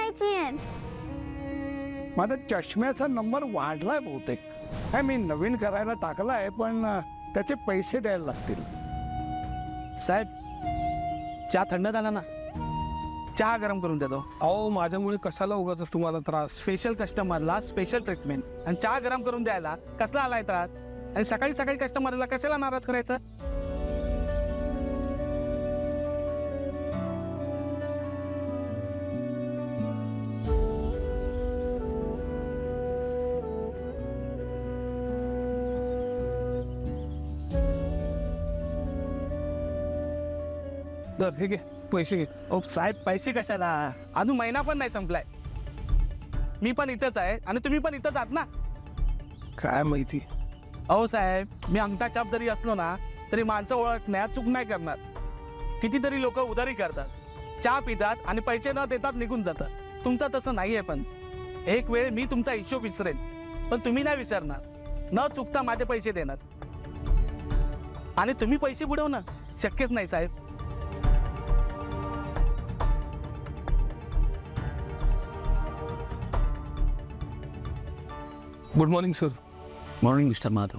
करायची आहे. माझा चष्म्याचा नंबर वाढलाय बहुतेक. काय मी नवीन करायला टाकलाय, पण त्याचे पैसे द्यायला लागतील. साहेब, चहा थंड झाला ना, चहा गरम करून देतो. अहो माझ्यामुळे कशाला उगाच तुम्हाला त्रास. स्पेशल कस्टमरला स्पेशल ट्रीटमेंट आणि चहा गरम करून द्यायला कसला आलाय त्रास? आणि सकाळी सकाळी कस्टमरला कशाला नाराज करायचं? तर हे घे पैसे घे. ओ साहेब, पैसे कशाला? अजून महिना पण नाही संपलाय. मी पण इथंच आहे आणि तुम्ही पण इथंच आहात ना. काय माहिती. अहो साहेब, मी अंगठा छाप जरी असलो ना तरी माणसं ओळखण्यात चूक नाही करणार. कितीतरी लोक उधारी करतात, चहा पितात आणि पैसे न देतात निघून जातात. तुमचं तसं नाहीये. पण एक वेळ मी तुमचा हिशोब विसरेन, पण तुम्ही नाही विसरणार. न चुकता माझे पैसे देणार. आणि तुम्ही पैसे बुडवणं शक्यच नाही साहेब. Good morning sir. Morning mister Madhav.